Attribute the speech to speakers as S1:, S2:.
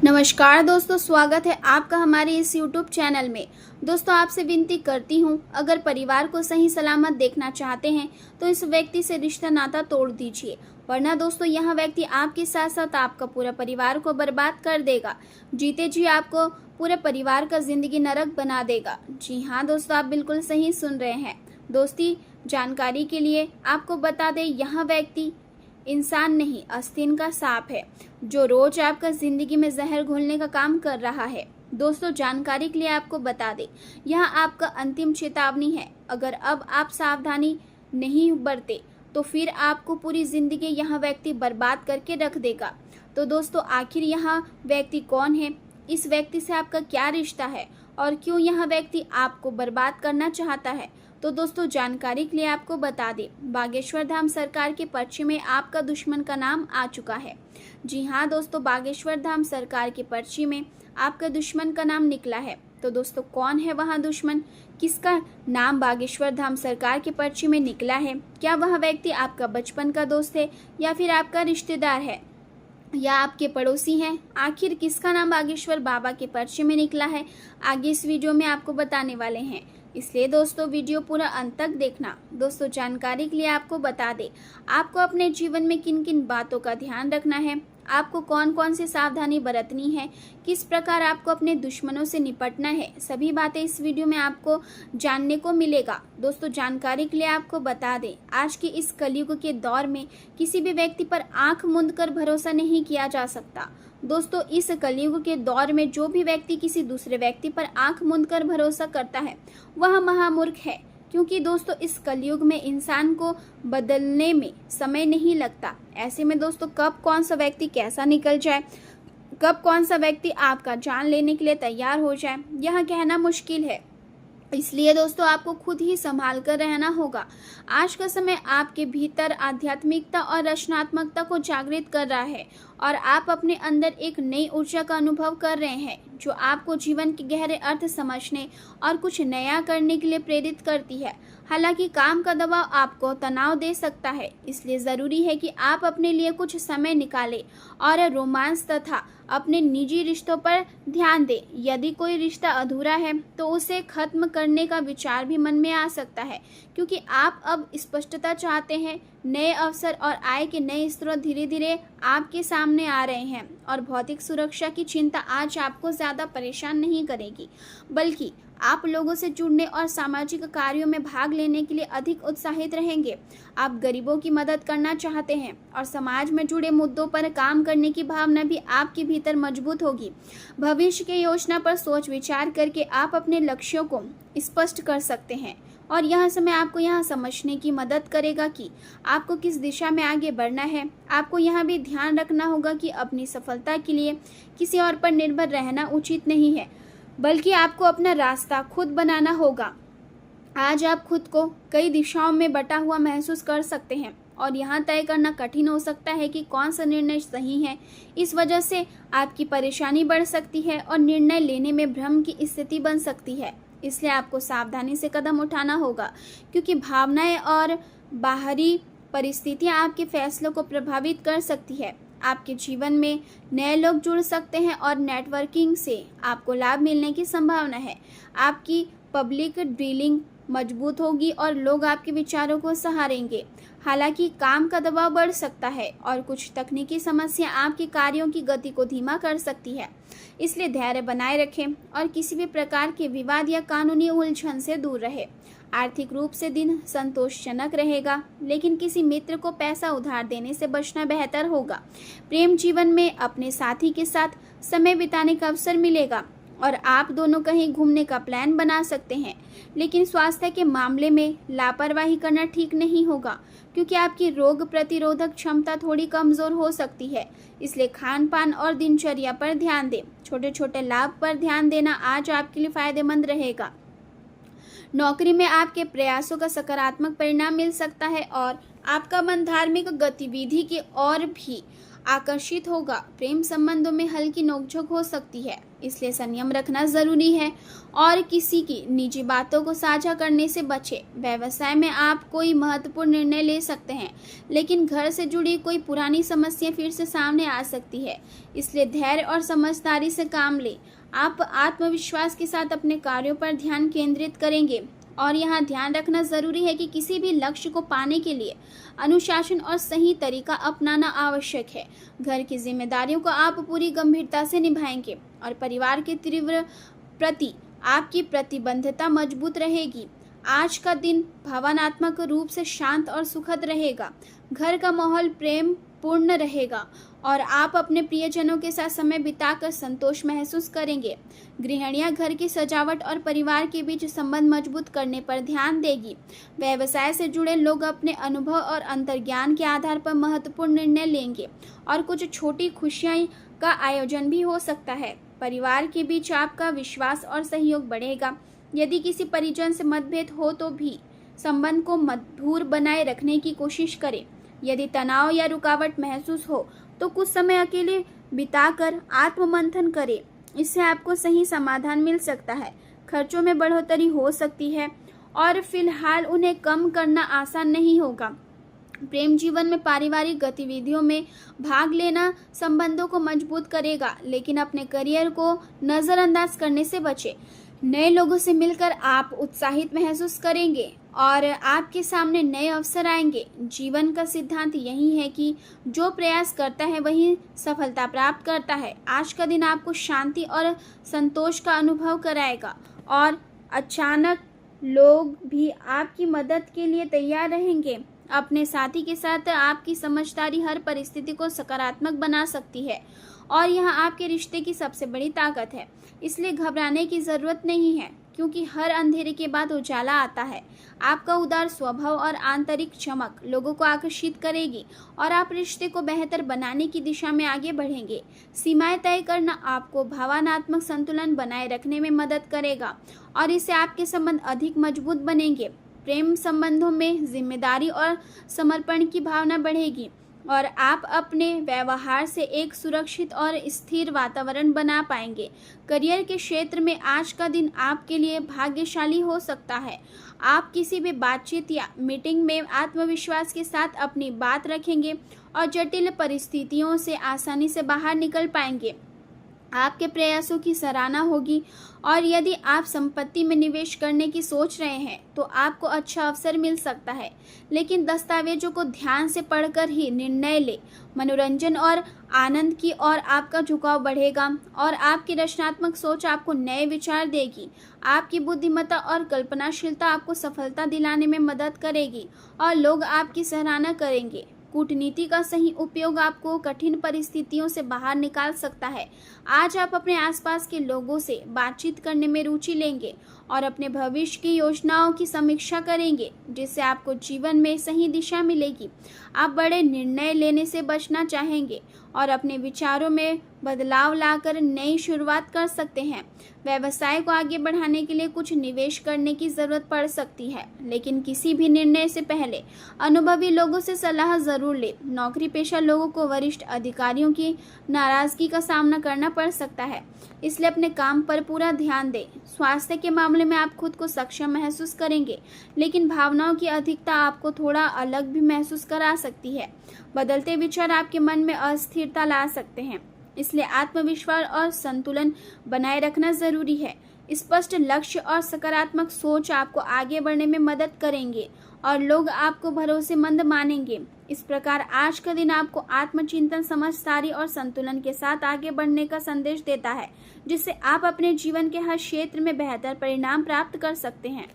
S1: नमस्कार दोस्तों, स्वागत है आपका हमारे इस YouTube चैनल में। दोस्तों, आपसे विनती करती हूँ, अगर परिवार को सही सलामत देखना चाहते हैं तो इस व्यक्ति से रिश्ता नाता तोड़ दीजिए, वरना दोस्तों यह व्यक्ति आपके साथ साथ आपका पूरा परिवार को बर्बाद कर देगा। जीते जी आपको पूरे परिवार का जिंदगी नरक बना देगा। जी हाँ दोस्तों, आप बिल्कुल सही सुन रहे हैं। दोस्ती जानकारी के लिए आपको बता दें, यह व्यक्ति इंसान नहीं, आस्तीन का सांप है जो रोज आपका जिंदगी में जहर घोलने का काम कर रहा है। दोस्तों, जानकारी के लिए आपको बता दें, यह आपका अंतिम चेतावनी है। अगर अब आप सावधानी नहीं बरते तो फिर आपको पूरी जिंदगी यह व्यक्ति बर्बाद करके रख देगा। तो दोस्तों, आखिर यह व्यक्ति कौन है, इस व्यक्ति से आपका क्या रिश्ता है और क्यों यह व्यक्ति आपको बर्बाद करना चाहता है, तो दोस्तों जानकारी के लिए आपको बता दें, बागेश्वर धाम सरकार के पर्चे में आपका दुश्मन का नाम आ चुका है। जी हाँ दोस्तों, बागेश्वर धाम सरकार के पर्चे में आपका दुश्मन का नाम निकला है। तो दोस्तों, कौन है वह दुश्मन, किसका नाम बागेश्वर धाम सरकार के पर्चे में निकला है? क्या वह व्यक्ति आपका बचपन का दोस्त है या फिर आपका रिश्तेदार है या आपके पड़ोसी हैं? आखिर किसका नाम बागेश्वर बाबा के पर्चे में निकला है, आगे इस वीडियो में आपको बताने वाले हैं। इसलिए दोस्तों वीडियो पूरा अंत तक देखना। दोस्तों, जानकारी के लिए आपको बता दें, आपको अपने जीवन में किन किन बातों का ध्यान रखना है, आपको कौन कौन सी सावधानी बरतनी है, किस प्रकार आपको अपने दुश्मनों से निपटना है, सभी बातें इस वीडियो में आपको जानने को मिलेगा। दोस्तों, जानकारी के लिए आपको बता दें, आज के इस कलयुग के दौर में किसी भी व्यक्ति पर आंख मूंद कर भरोसा नहीं किया जा सकता। दोस्तों, इस कलयुग के दौर में जो भी व्यक्ति किसी दूसरे व्यक्ति पर आंख मूंद कर भरोसा करता है वह महामूर्ख है, क्योंकि दोस्तों इस कलयुग में इंसान को बदलने में समय नहीं लगता। ऐसे में दोस्तों कब कौन सा व्यक्ति कैसा निकल जाए, कब कौन सा व्यक्ति आपका जान लेने के लिए तैयार हो जाए, यह कहना मुश्किल है। इसलिए दोस्तों आपको खुद ही संभाल कर रहना होगा। आज का समय आपके भीतर आध्यात्मिकता और रचनात्मकता को जागृत कर रहा है और आप अपने अंदर एक नई ऊर्जा का अनुभव कर रहे हैं जो आपको जीवन के गहरे अर्थ समझने और कुछ नया करने के लिए प्रेरित करती है। हालांकि काम का दबाव आपको तनाव दे सकता है, इसलिए ज़रूरी है कि आप अपने लिए कुछ समय निकालें और रोमांस तथा अपने निजी रिश्तों पर ध्यान दें। यदि कोई रिश्ता अधूरा है तो उसे खत्म करने का विचार भी मन में आ सकता है, क्योंकि आप अब स्पष्टता चाहते हैं। नए अवसर और आय के नए स्रोत धीरे धीरे आपके सामने आ रहे हैं और भौतिक सुरक्षा की चिंता आज आपको ज़्यादा परेशान नहीं करेगी, बल्कि आप लोगों से जुड़ने और सामाजिक कार्यों में भाग लेने के लिए अधिक उत्साहित रहेंगे। आप गरीबों की मदद करना चाहते हैं और समाज में जुड़े मुद्दों पर काम करने की भावना भी आपके भीतर मजबूत होगी। भविष्य की योजना पर सोच विचार करके आप अपने लक्ष्यों को स्पष्ट कर सकते हैं और यह समय आपको यह समझने की मदद करेगा कि आपको किस दिशा में आगे बढ़ना है। आपको यह भी ध्यान रखना होगा कि अपनी सफलता के लिए किसी और पर निर्भर रहना उचित नहीं है, बल्कि आपको अपना रास्ता खुद बनाना होगा। आज आप खुद को कई दिशाओं में बटा हुआ महसूस कर सकते हैं और यहाँ तय करना कठिन हो सकता है कि कौन सा निर्णय सही है। इस वजह से आपकी परेशानी बढ़ सकती है और निर्णय लेने में भ्रम की स्थिति बन सकती है। इसलिए आपको सावधानी से कदम उठाना होगा, क्योंकि भावनाएं और बाहरी परिस्थितियां आपके फैसलों को प्रभावित कर सकती है। आपके जीवन में नए लोग जुड़ सकते हैं और नेटवर्किंग से आपको लाभ मिलने की संभावना है। आपकी पब्लिक डीलिंग मजबूत होगी और लोग आपके विचारों को सराहेंगे। हालांकि काम का दबाव बढ़ सकता है और कुछ तकनीकी समस्या आपके कार्यों की गति को धीमा कर सकती है। इसलिए धैर्य बनाए रखें और किसी भी प्रकार के विवाद या कानूनी उलझन से दूर रहें। आर्थिक रूप से दिन संतोषजनक रहेगा, लेकिन किसी मित्र को पैसा उधार देने से बचना बेहतर होगा। प्रेम जीवन में अपने साथी के साथ समय बिताने का अवसर मिलेगा और आप दोनों कहीं घूमने का प्लान बना सकते हैं, लेकिन स्वास्थ्य के मामले में लापरवाही करना ठीक नहीं होगा, क्योंकि आपकी रोग प्रतिरोधक क्षमता थोड़ी कमज़ोर हो सकती है। इसलिए खान पान और दिनचर्या पर ध्यान दें। छोटे छोटे लाभ पर ध्यान देना आज आपके लिए फायदेमंद रहेगा। नौकरी में आपके प्रयासों का सकारात्मक परिणाम मिल सकता है और आपका मन धार्मिक गतिविधि की ओर भी आकर्षित होगा। प्रेम संबंधों में हल्की नोकझोंक हो सकती है, इसलिए संयम रखना जरूरी है और किसी की निजी बातों को साझा करने से बचें। व्यवसाय में आप कोई महत्वपूर्ण निर्णय ले सकते हैं, लेकिन घर से जुड़ी कोई पुरानी समस्या फिर से सामने आ सकती है, इसलिए धैर्य और समझदारी से काम लें। आप आत्मविश्वास के साथ अपने कार्यों पर ध्यान केंद्रित करेंगे और यहाँ ध्यान रखना जरूरी है कि किसी भी लक्ष्य को पाने के लिए अनुशासन और सही तरीका अपनाना आवश्यक है। घर की जिम्मेदारियों को आप पूरी गंभीरता से निभाएंगे और परिवार के तीव्र प्रति आपकी प्रतिबद्धता मजबूत रहेगी। आज का दिन भावनात्मक रूप से शांत और सुखद रहेगा। घर का माहौल प्रेम पूर्ण रहेगा और आप अपने प्रियजनों के साथ समय बिताकर संतोष महसूस करेंगे। गृहिणियां घर की सजावट और परिवार के बीच संबंध मजबूत करने पर ध्यान देगी। व्यवसाय से जुड़े लोग अपने अनुभव और अंतर्ज्ञान के आधार पर महत्वपूर्ण निर्णय लेंगे और कुछ छोटी खुशियां का आयोजन भी हो सकता है। परिवार के बीच आपका विश्वास और सहयोग बढ़ेगा। यदि किसी परिजन से मतभेद हो तो भी संबंध को मधुर बनाए रखने की कोशिश करें। यदि तनाव या रुकावट महसूस हो तो कुछ समय अकेले बिताकर आत्ममंथन करें, इससे आपको सही समाधान मिल सकता है। खर्चों में बढ़ोतरी हो सकती है और फिलहाल उन्हें कम करना आसान नहीं होगा। प्रेम जीवन में पारिवारिक गतिविधियों में भाग लेना संबंधों को मजबूत करेगा, लेकिन अपने करियर को नजरअंदाज करने से बचें। नए लोगों से मिलकर आप उत्साहित महसूस करेंगे और आपके सामने नए अवसर आएंगे। जीवन का सिद्धांत यही है कि जो प्रयास करता है वही सफलता प्राप्त करता है। आज का दिन आपको शांति और संतोष का अनुभव कराएगा और अचानक लोग भी आपकी मदद के लिए तैयार रहेंगे। अपने साथी के साथ आपकी समझदारी हर परिस्थिति को सकारात्मक बना सकती है और यह आपके रिश्ते की सबसे बड़ी ताकत है। इसलिए घबराने की जरूरत नहीं है, क्योंकि हर अंधेरे के बाद उजाला आता है। आपका उदार स्वभाव और आंतरिक चमक लोगों को आकर्षित करेगी और आप रिश्ते को बेहतर बनाने की दिशा में आगे बढ़ेंगे। सीमाएं तय करना आपको भावनात्मक संतुलन बनाए रखने में मदद करेगा और इससे आपके संबंध अधिक मजबूत बनेंगे। प्रेम संबंधों में जिम्मेदारी और समर्पण की भावना बढ़ेगी और आप अपने व्यवहार से एक सुरक्षित और स्थिर वातावरण बना पाएंगे। करियर के क्षेत्र में आज का दिन आपके लिए भाग्यशाली हो सकता है। आप किसी भी बातचीत या मीटिंग में आत्मविश्वास के साथ अपनी बात रखेंगे और जटिल परिस्थितियों से आसानी से बाहर निकल पाएंगे। आपके प्रयासों की सराहना होगी और यदि आप संपत्ति में निवेश करने की सोच रहे हैं तो आपको अच्छा अवसर मिल सकता है, लेकिन दस्तावेजों को ध्यान से पढ़कर ही निर्णय लें। मनोरंजन और आनंद की ओर आपका झुकाव बढ़ेगा और आपकी रचनात्मक सोच आपको नए विचार देगी। आपकी बुद्धिमत्ता और कल्पनाशीलता आपको सफलता दिलाने में मदद करेगी और लोग आपकी सराहना करेंगे। कूटनीति का सही उपयोग आपको कठिन परिस्थितियों से बाहर निकाल सकता है। आज आप अपने आसपास के लोगों से बातचीत करने में रुचि लेंगे और अपने भविष्य की योजनाओं की समीक्षा करेंगे, जिससे आपको जीवन में सही दिशा मिलेगी। आप बड़े निर्णय लेने से बचना चाहेंगे और अपने विचारों में बदलाव लाकर नई शुरुआत कर सकते हैं। व्यवसाय को आगे बढ़ाने के लिए कुछ निवेश करने की जरूरत पड़ सकती है, लेकिन किसी भी निर्णय से पहले अनुभवी लोगों से सलाह जरूर लें। नौकरी पेशा लोगों को वरिष्ठ अधिकारियों की नाराजगी का सामना करना पड़ सकता है, इसलिए अपने काम पर पूरा ध्यान दें। स्वास्थ्य के मामले में आप खुद को सक्षम महसूस करेंगे, लेकिन भावनाओं की अधिकता आपको थोड़ा अलग भी महसूस करा सकती है। बदलते विचार आपके मन में अस्थिरता ला सकते हैं, इसलिए आत्मविश्वास और संतुलन बनाए रखना जरूरी है। स्पष्ट लक्ष्य और सकारात्मक सोच आपको आगे बढ़ने में मदद करेंगे और लोग आपको भरोसेमंद मानेंगे। इस प्रकार आज का दिन आपको आत्मचिंतन, समझदारी और संतुलन के साथ आगे बढ़ने का संदेश देता है, जिससे आप अपने जीवन के हर क्षेत्र में बेहतर परिणाम प्राप्त कर सकते हैं।